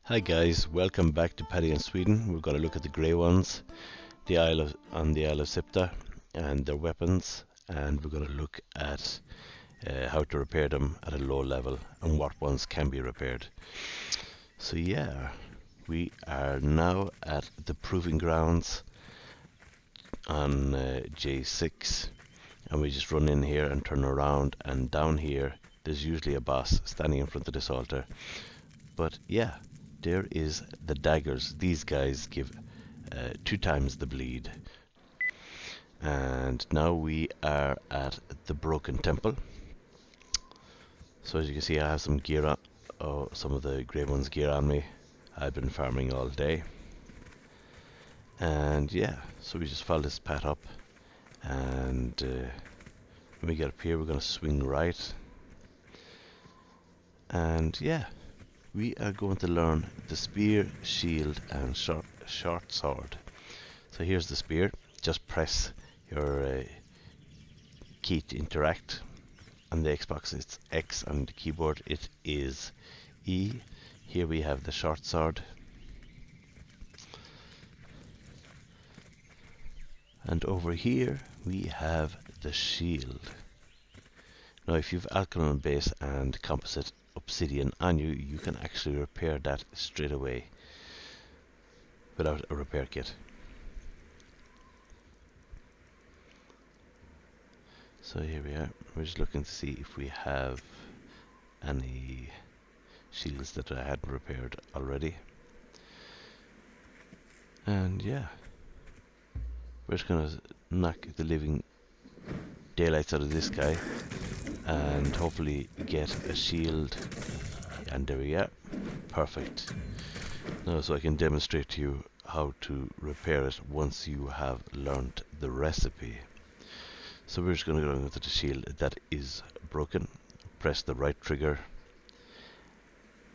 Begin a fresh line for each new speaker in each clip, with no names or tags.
Hi guys, welcome back to Paddyinsweden. We're going to look at the grey ones, on the Isle of Siptah, and their weapons, and we're going to look at how to repair them at a low level and what ones can be repaired. So yeah, we are now at the proving grounds on J6, and we just run in here and turn around, and down here there's usually a boss standing in front of this altar. But yeah, there is the daggers. These guys give 2 times the bleed. And now we are at the broken temple. So as you can see, I have some gear on, some of the grey ones gear on me. I've been farming all day. And yeah, so we just follow this path up, and when we get up here we're going to swing right. And yeah, we are going to learn the spear, shield and short sword. So here's the spear. Just press your key to interact. On the Xbox it's X, on the keyboard it is E. Here we have the short sword. And over here we have the shield. Now if you've Alchemical Base and Composite Obsidian on you, you can actually repair that straight away without a repair kit. So here we are. We're just looking to see if we have any shields that I hadn't repaired already. And yeah, we're just gonna knock the living daylights out of this guy and hopefully get a shield. And there we are. Perfect. Now so I can demonstrate to you how to repair it once you have learnt the recipe. So we're just going to go into the shield that is broken. Press the right trigger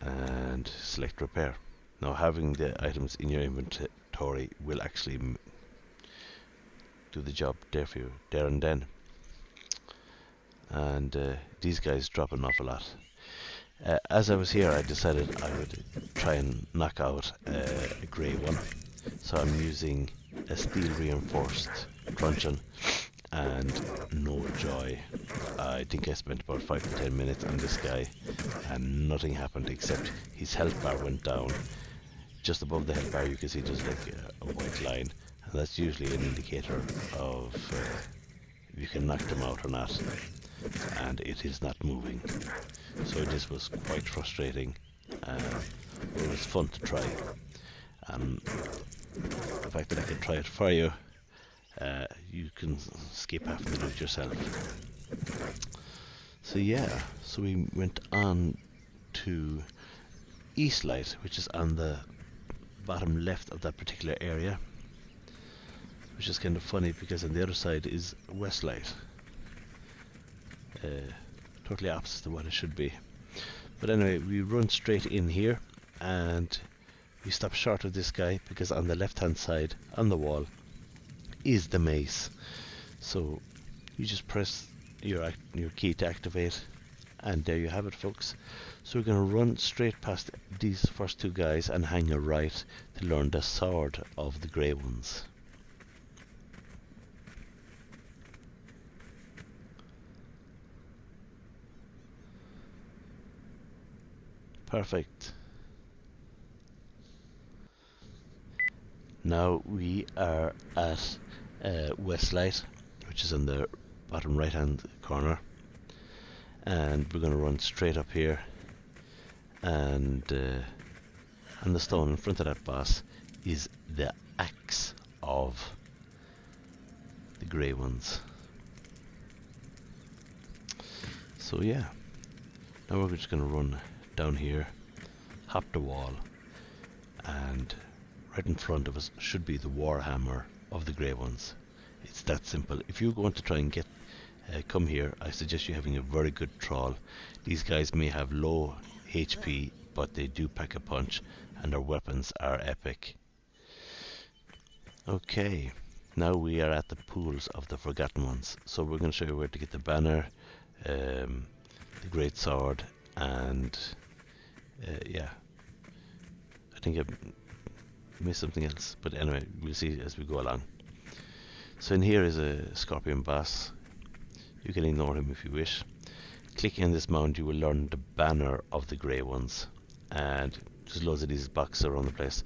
and select repair. Now having the items in your inventory will actually do the job there for you, there and then. And these guys drop an awful lot. As I was here, I decided I would try and knock out a grey one. So I'm using a steel reinforced truncheon, and no joy. I think I spent about 5 to 10 minutes on this guy and nothing happened except his health bar went down. Just above the health bar you can see there's like a white line, and that's usually an indicator of if you can knock them out or not, and it is not moving. So this was quite frustrating. It was fun to try, and the fact that I can try it for you, you can skip having to do it yourself. So yeah, so we went on to East Light, which is on the bottom left of that particular area, which is kind of funny because on the other side is West Light. Totally opposite to what it should be. But anyway, we run straight in here and we stop short of this guy because on the left hand side on the wall is the mace. So you just press your key to activate, and there you have it, folks. So we're going to run straight past these first 2 guys and hang a right to learn the sword of the grey ones. Perfect. Now we are at Westlight, which is in the bottom right hand corner, and we're going to run straight up here, and on the stone in front of that boss is the axe of the grey ones. So yeah, now we're just going to run down here, hop the wall, and right in front of us should be the warhammer of the grey ones. It's that simple. If you want to try and come here, I suggest you having a very good trawl. These guys may have low HP, but they do pack a punch, and their weapons are epic. Okay, now we are at the pools of the forgotten ones. So we're going to show you where to get the banner, the great sword, and yeah, think I missed something else, but anyway, we'll see as we go along. So in here is a scorpion boss. You can ignore him if you wish. Clicking on this mound, you will learn the banner of the grey ones, and there's loads of these boxes around the place.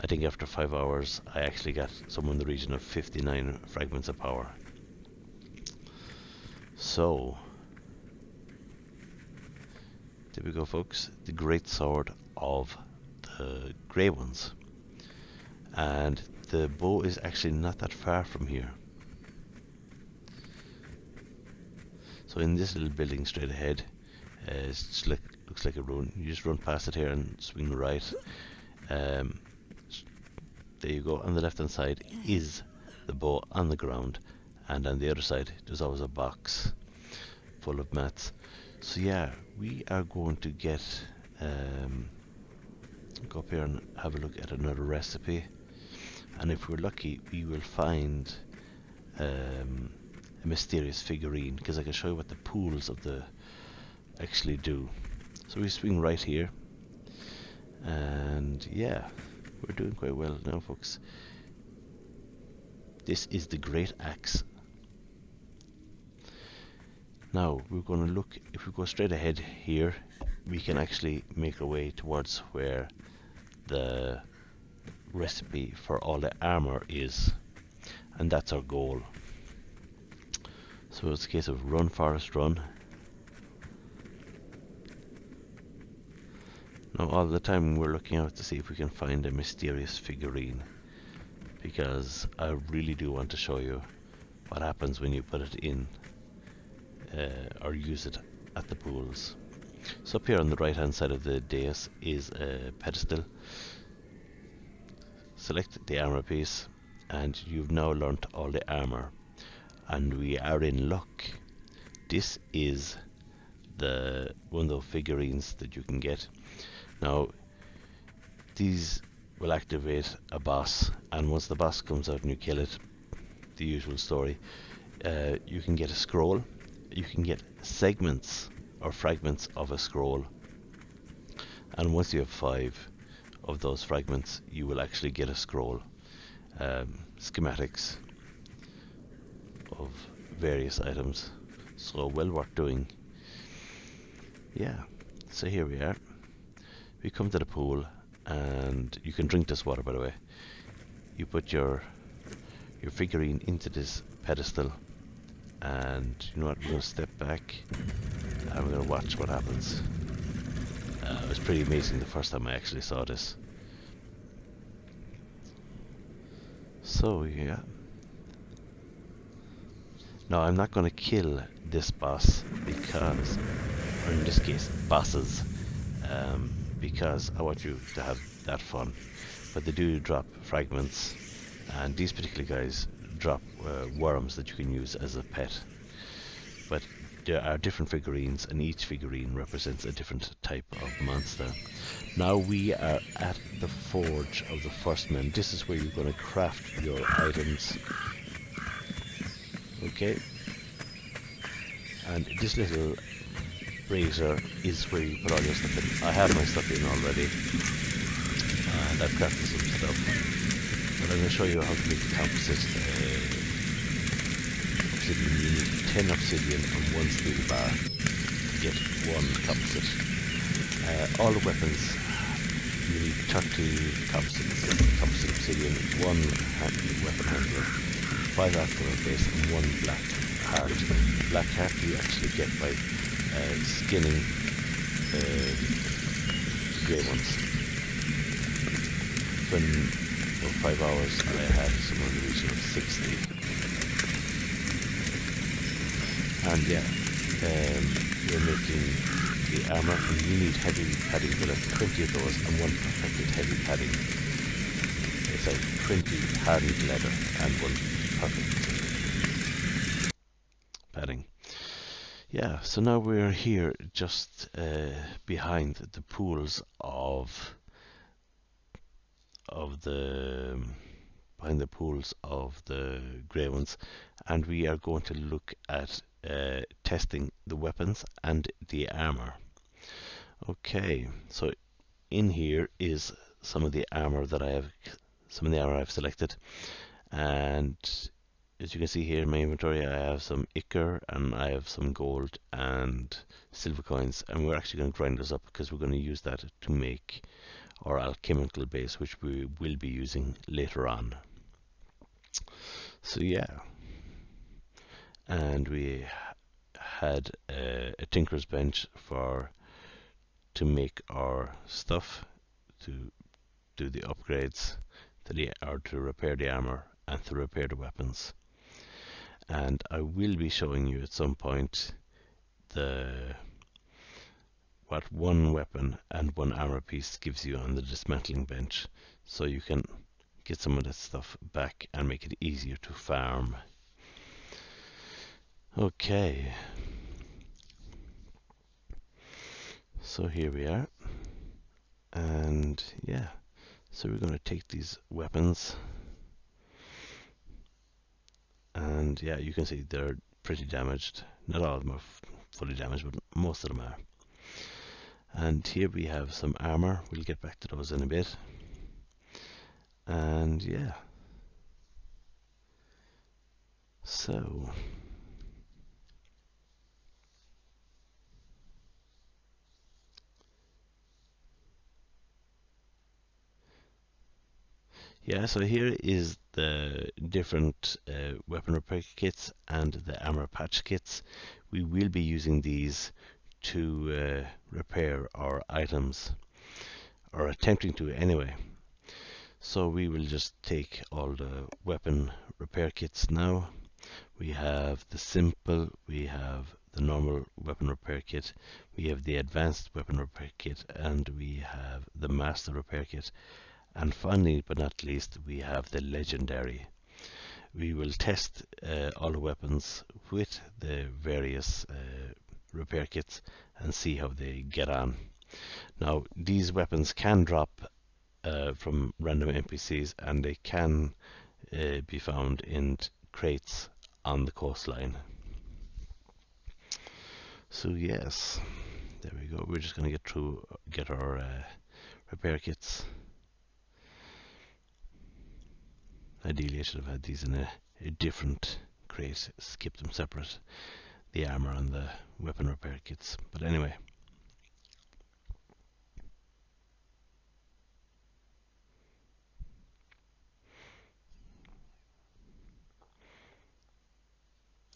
I think after 5 hours I actually got somewhere in the region of 59 fragments of power. So there we go, folks, the great sword of the grey ones. And the bow is actually not that far from here. So in this little building straight ahead, looks like a ruin. You just run past it here and swing right. There you go. On the left hand side is the bow on the ground, and on the other side there's always a box full of mats. So yeah, we are going to get go up here and have a look at another recipe, and if we're lucky we will find a mysterious figurine, because I can show you what the pools of the actually do. So we swing right here, and yeah, we're doing quite well now, folks. This is the Great Axe. Now we're going to look, if we go straight ahead here, we can actually make our way towards where the recipe for all the armor is, and that's our goal. So it's a case of run, Forest, run. Now all the time we're looking out to see if we can find a mysterious figurine, because I really do want to show you what happens when you put it in or use it at the pools. So up here on the right hand side of the dais is a pedestal. Select the armor piece, and you've now learnt all the armor, and we are in luck. This is the one of those figurines that you can get. Now these will activate a boss, and once the boss comes out and you kill it, the usual story, you can get a scroll. You can get segments or fragments of a scroll, and once you have 5 of those fragments you will actually get a scroll. Schematics of various items, so well worth doing. Yeah, so here we are. We come to the pool, and you can drink this water, by the way. You put your figurine into this pedestal, and you know what, we're going to step back and we're going to watch what happens. It was pretty amazing the first time I actually saw this. So yeah, now I'm not going to kill this boss, because, or in this case bosses, because I want you to have that fun. But they do drop fragments, and these particular guys drop worms that you can use as a pet. But there are different figurines, and each figurine represents a different type of monster. Now we are at the Forge of the First Men. This is where you're going to craft your items. Okay. And this little brazier is where you put all your stuff in. I have my stuff in already, and I've crafted some stuff, but I'm going to show you how to make the composite obsidian. You need 10 obsidian and 1 steel bar to get 1 composite. All the weapons, you need 30 composite obsidian, 1 weapon handler, 5 Alchemical Base, and 1 black heart. Black heart you actually get by skinning the grey ones. When about 5 hours I had somewhere in the region of 60. And yeah, we're making the armor, and you need heavy padding. We'll have 20 of those and 1 perfected heavy padding. It's like 20 hardened leather and 1 perfect padding. Yeah, so now we're here just behind the pools of the grey ones, and we are going to look at testing the weapons and the armor. Okay, so in here is some of the armor that I've selected, and as you can see here in my inventory, I have some ichor and I have some gold and silver coins, and we're actually going to grind those up because we're going to use that to make our alchemical base, which we will be using later on. So yeah, and we had a tinker's bench to make our stuff, to do the upgrades, to repair the armor and to repair the weapons. And I will be showing you at some point what one weapon and one armor piece gives you on the dismantling bench, so you can get some of that stuff back and make it easier to farm. Okay, so here we are, and yeah, so we're going to take these weapons, and yeah, you can see they're pretty damaged. Not all of them are fully damaged, but most of them are. And here we have some armor. We'll get back to those in a bit. And yeah, so yeah, so here is the different weapon repair kits and the armor patch kits. We will be using these to repair our items, or attempting to anyway. So we will just take all the weapon repair kits now. We have the simple, we have the normal weapon repair kit, we have the advanced weapon repair kit, and we have the master repair kit. And finally, but not least, we have the legendary. We will test all the weapons with the various repair kits and see how they get on. Now, these weapons can drop from random NPCs, and they can be found in crates on the coastline. So yes, there we go. We're just going to get our repair kits. Ideally, I should have had these in a different crate, skip them separate, the armor and the weapon repair kits. But anyway.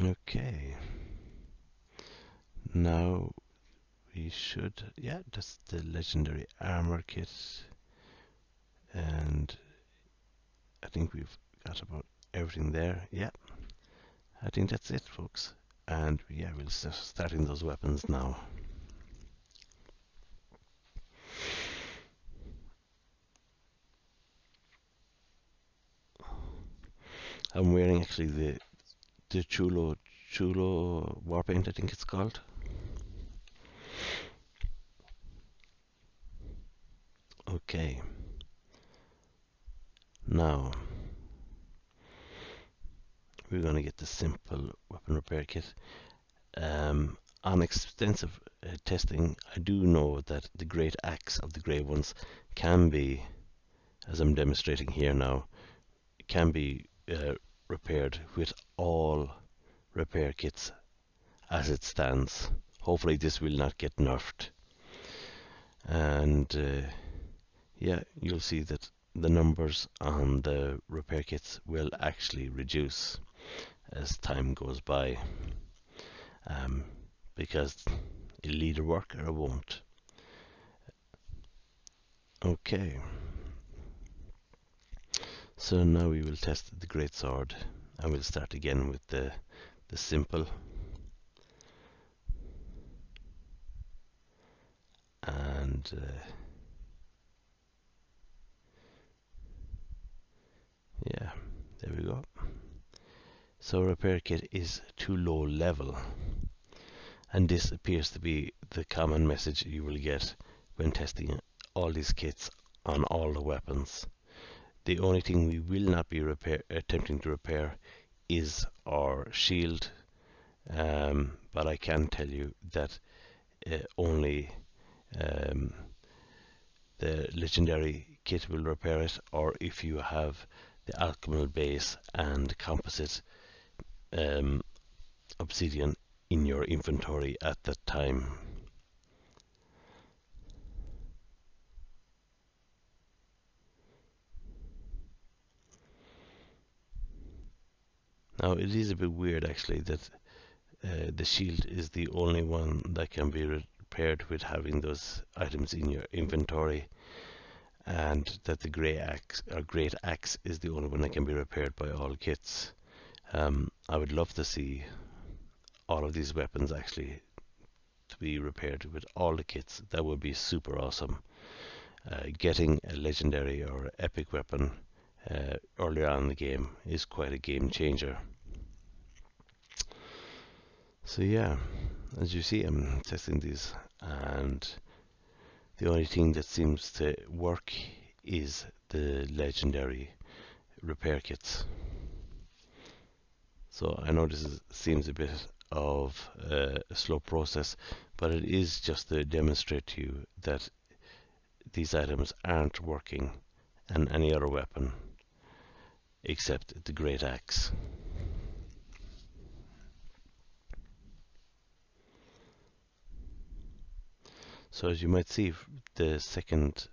Okay. Now we should, yeah, that's the legendary armor kit. And I think we've got about everything there. Yeah, I think that's it, folks. And yeah, we'll start starting those weapons now. I'm wearing actually the Chulo warpaint, I think it's called. Okay. Now we're going to get the simple weapon repair kit. On extensive testing, I do know that the great axe of the Grey Ones can be, as I'm demonstrating here now, can be repaired with all repair kits as it stands. Hopefully this will not get nerfed. And yeah, you'll see that the numbers on the repair kits will actually reduce as time goes by, because it'll either work or it won't. Okay, so now we will test the great sword, and we'll start again with the simple. And yeah, there we go. So repair kit is too low level, and this appears to be the common message you will get when testing all these kits on all the weapons. The only thing we will not be attempting to repair is our shield, but I can tell you that only the legendary kit will repair it, or if you have the Alchemical Base and Composite Obsidian in your inventory at that time. Now it is a bit weird actually that the shield is the only one that can be repaired with having those items in your inventory, and that the great axe is the only one that can be repaired by all kits. I would love to see all of these weapons actually to be repaired with all the kits. That would be super awesome. Getting a legendary or epic weapon earlier on in the game is quite a game changer. So yeah, as you see, I'm testing these, and the only thing that seems to work is the legendary repair kits. So I know this seems a bit of a slow process, but it is just to demonstrate to you that these items aren't working on any other weapon except the great axe. So as you might see, the second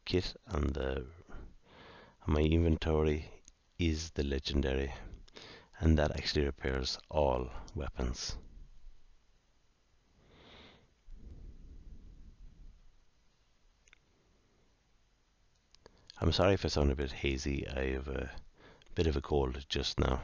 kit on my inventory is the legendary, and that actually repairs all weapons. I'm sorry if I sound a bit hazy. I have a bit of a cold just now.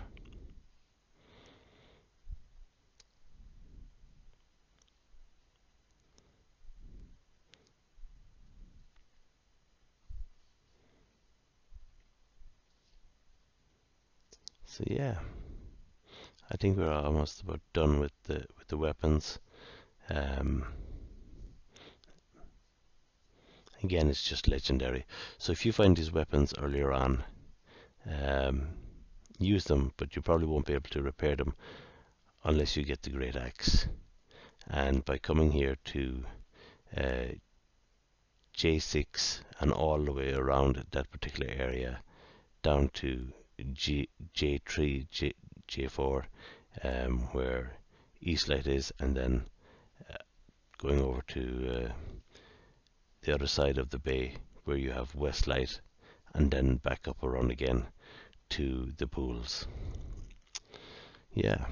So yeah, I think we're almost about done with the weapons. Again, it's just legendary. So if you find these weapons earlier on, use them, but you probably won't be able to repair them unless you get the great axe. And by coming here to J6 and all the way around that particular area down to J3, J4, where Eastlight is, and then going over to the other side of the bay where you have Westlight, and then back up around again to the pools. Yeah,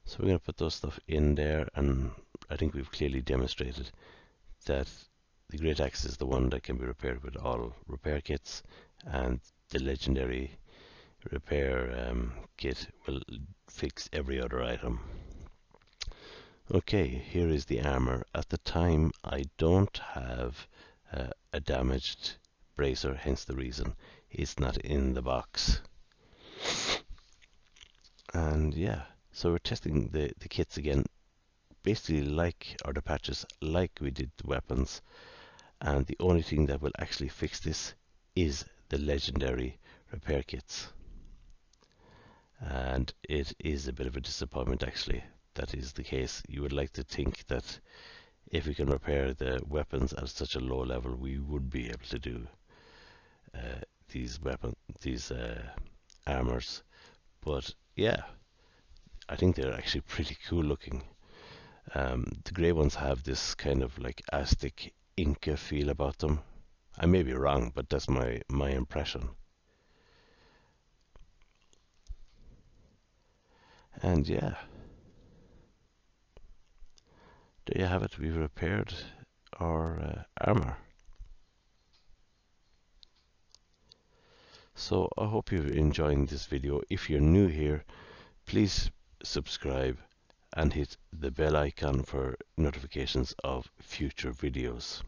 so we're going to put those stuff in there, and I think we've clearly demonstrated that the great axe is the one that can be repaired with all repair kits, and the legendary repair kit will fix every other item. Okay, here is the armor. At the time I don't have a damaged bracer, hence the reason it's not in the box. And yeah, so we're testing the kits again, basically like, or the patches like we did the weapons, and the only thing that will actually fix this is the legendary repair kits. And it is a bit of a disappointment actually that is the case. You would like to think that if we can repair the weapons at such a low level, we would be able to do these armors. But yeah, I think they're actually pretty cool looking. The grey ones have this kind of like Aztec Inca feel about them. I may be wrong, but that's my impression. And yeah, there you have it. We've repaired our armor. So I hope you're enjoying this video. If you're new here, please subscribe and hit the bell icon for notifications of future videos.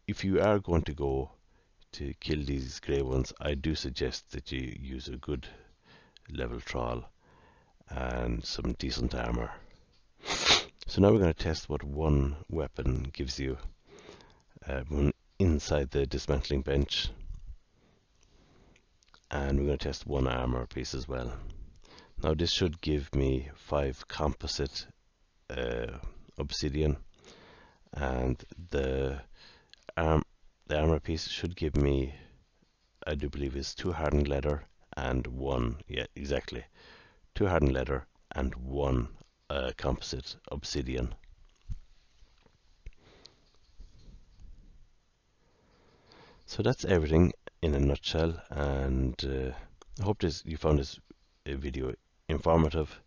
If you are going to go to kill these grey ones, I do suggest that you use a good level trawl and some decent armor. So now we're going to test what one weapon gives you when inside the dismantling bench, and we're going to test one armor piece as well. Now this should give me 5 composite obsidian and the armor piece should give me, I do believe, is 2 hardened leather and 1, yeah, exactly, 2 hardened leather and 1 composite obsidian. So that's everything in a nutshell, and I hope you found this video informative.